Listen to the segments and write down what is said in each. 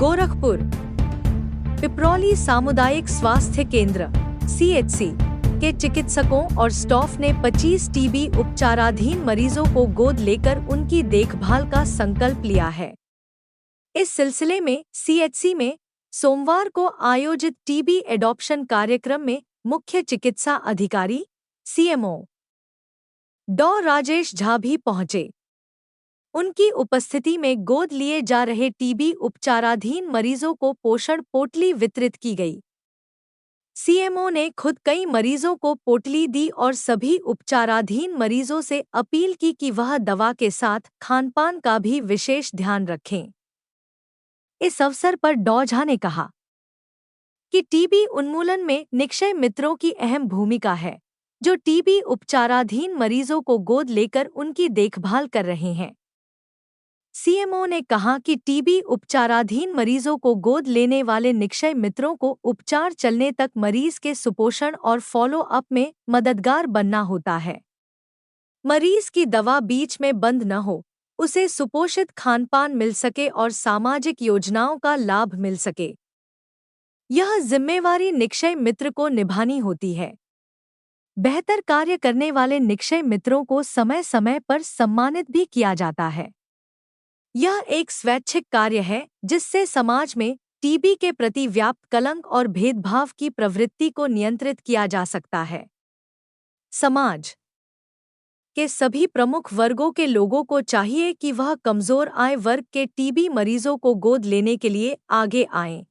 गोरखपुर पिपरौली सामुदायिक स्वास्थ्य केंद्र (CHC) के चिकित्सकों और स्टाफ ने 25 टीबी उपचाराधीन मरीजों को गोद लेकर उनकी देखभाल का संकल्प लिया है। इस सिलसिले में CHC में सोमवार को आयोजित टीबी एडॉप्शन कार्यक्रम में मुख्य चिकित्सा अधिकारी CMO डॉ. राजेश झा भी पहुंचे। उनकी उपस्थिति में गोद लिए जा रहे टीबी उपचाराधीन मरीजों को पोषण पोटली वितरित की गई। CMO ने खुद कई मरीजों को पोटली दी और सभी उपचाराधीन मरीजों से अपील की कि वह दवा के साथ खानपान का भी विशेष ध्यान रखें। इस अवसर पर डॉ. झा ने कहा कि टीबी उन्मूलन में निक्षय मित्रों की अहम भूमिका है, जो टीबी उपचाराधीन मरीजों को गोद लेकर उनकी देखभाल कर रहे हैं। CMO ने कहा कि टीबी उपचाराधीन मरीजों को गोद लेने वाले निक्षय मित्रों को उपचार चलने तक मरीज के सुपोषण और फॉलो अप में मददगार बनना होता है। मरीज की दवा बीच में बंद न हो, उसे सुपोषित खानपान मिल सके और सामाजिक योजनाओं का लाभ मिल सके। यह जिम्मेवारी निक्षय मित्र को निभानी होती है। बेहतर कार्य करने वाले निक्षय मित्रों को समय समय पर सम्मानित भी किया जाता है। यह एक स्वैच्छिक कार्य है जिससे समाज में टीबी के प्रति व्याप्त कलंक और भेदभाव की प्रवृत्ति को नियंत्रित किया जा सकता है। समाज के सभी प्रमुख वर्गों के लोगों को चाहिए कि वह कमजोर आय वर्ग के टीबी मरीजों को गोद लेने के लिए आगे आएं,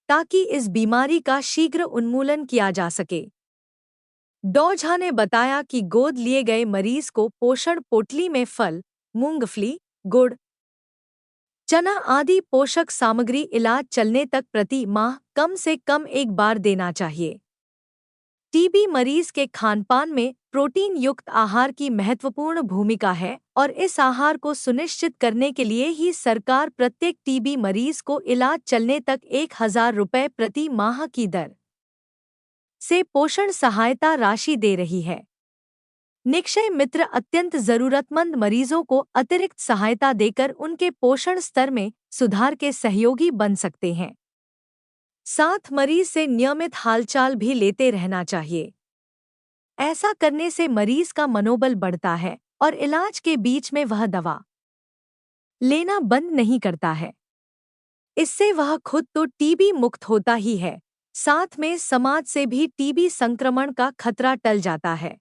ताकि इस बीमारी का शीघ्र उन्मूलन किया जा सके। डॉ. झा ने बताया कि गोद लिए गए मरीज को पोषण पोटली में फल, मूंगफली, गुड़, चना आदि पोषक सामग्री इलाज चलने तक प्रति माह कम से कम एक बार देना चाहिए। टीबी मरीज के खानपान में प्रोटीन युक्त आहार की महत्वपूर्ण भूमिका है और इस आहार को सुनिश्चित करने के लिए ही सरकार प्रत्येक टीबी मरीज को इलाज चलने तक 1000 रुपये प्रति माह की दर से पोषण सहायता राशि दे रही है। निक्षय मित्र अत्यंत जरूरतमंद मरीजों को अतिरिक्त सहायता देकर उनके पोषण स्तर में सुधार के सहयोगी बन सकते हैं। साथ मरीज से नियमित हालचाल भी लेते रहना चाहिए। ऐसा करने से मरीज का मनोबल बढ़ता है और इलाज के बीच में वह दवा लेना बंद नहीं करता है। इससे वह खुद तो टीबी मुक्त होता ही है, साथ में समाज से भी टीबी संक्रमण का खतरा टल जाता है।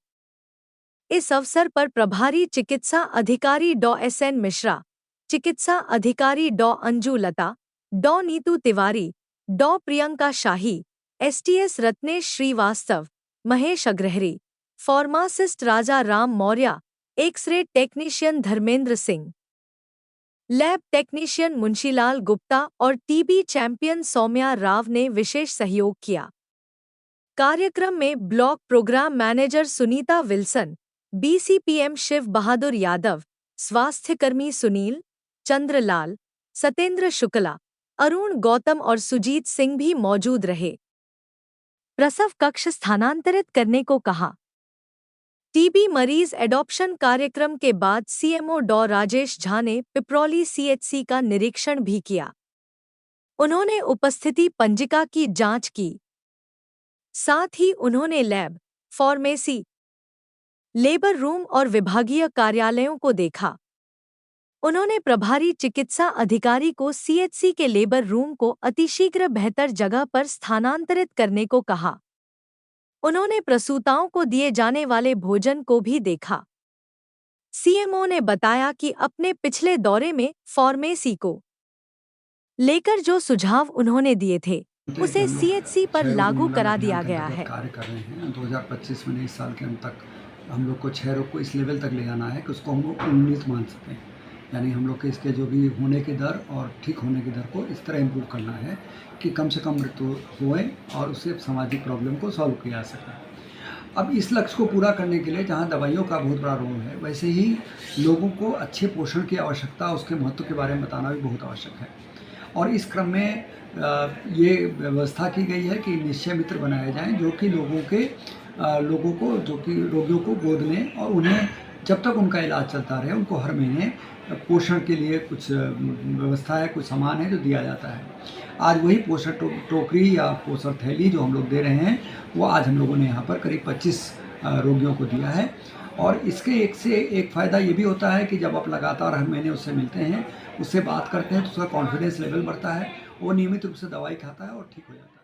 इस अवसर पर प्रभारी चिकित्सा अधिकारी डॉ. SN मिश्रा, चिकित्सा अधिकारी डॉ. अंजू लता, डॉ. नीतू तिवारी, डॉ. प्रियंका शाही, STS रत्नेश श्रीवास्तव, महेश अग्रहरी, फार्मासिस्ट राजा Ram Maurya, x-ray technician Dharmendra Singh, lab technician Munshilal Gupta और टीबी चैंपियन सौम्या राव ने विशेष सहयोग किया। कार्यक्रम में block programme manager Sunita Wilson, BCPM Shiv Bahadur Yadav, स्वास्थ्यकर्मी सुनील, चंद्रलाल, सतेंद्र शुक्ला, अरुण गौतम और सुजीत सिंह भी मौजूद रहे। प्रसव कक्ष स्थानांतरित करने को कहा। टीबी मरीज एडॉप्शन कार्यक्रम के बाद CMO डॉ. राजेश झा ने पिपरौली CHC का निरीक्षण भी किया। उन्होंने उपस्थिति पंजिका की जांच की। साथ ही उन्होंने लैब, फार्मेसी, लेबर रूम और विभागीय कार्यालयों को देखा। उन्होंने प्रभारी चिकित्सा अधिकारी को CHC के लेबर रूम को अतिशीघ्र बेहतर जगह पर स्थानांतरित करने को कहा। उन्होंने प्रसूताओं को दिए जाने वाले भोजन को भी देखा। CMO ने बताया कि अपने पिछले दौरे में फार्मेसी को लेकर जो सुझाव उन्होंने दिए थे, उसे CHC पर लागू करा दिया गया है। कार्य कर रहे हैं 2025 में, इस साल के अंत तक हम लोग को क्षय रोग को इस लेवल तक ले जाना है कि उसको हम लोग उन्नीत मान सकें। यानी हम लोग के इसके जो भी होने की दर और ठीक होने की दर को इस तरह इम्प्रूव करना है कि कम से कम मृत्यु होए और उससे सामाजिक प्रॉब्लम को सॉल्व किया जा सके। अब इस लक्ष्य को पूरा करने के लिए जहाँ दवाइयों का बहुत बड़ा रोल है, वैसे ही लोगों को अच्छे पोषण की आवश्यकता, उसके महत्व के बारे में बताना भी बहुत आवश्यक है। और इस क्रम में ये व्यवस्था की गई है कि निश्चय मित्र बनाए जाएं जो कि लोगों को जो कि रोगियों को गोद लें और उन्हें जब तक उनका इलाज चलता रहे उनको हर महीने पोषण के लिए कुछ व्यवस्था है, कुछ सामान है जो दिया जाता है। आज वही पोषण टोकरी या पोषण थैली जो हम लोग दे रहे हैं, वो आज हम लोगों ने यहाँ पर करीब 25 रोगियों को दिया है। और इसके एक से एक फ़ायदा ये भी होता है कि जब आप लगातार हर महीने उससे मिलते हैं, उससे बात करते हैं, तो उसका कॉन्फिडेंस लेवल बढ़ता है, वो नियमित रूप से दवाई खाता है और ठीक हो जाता है।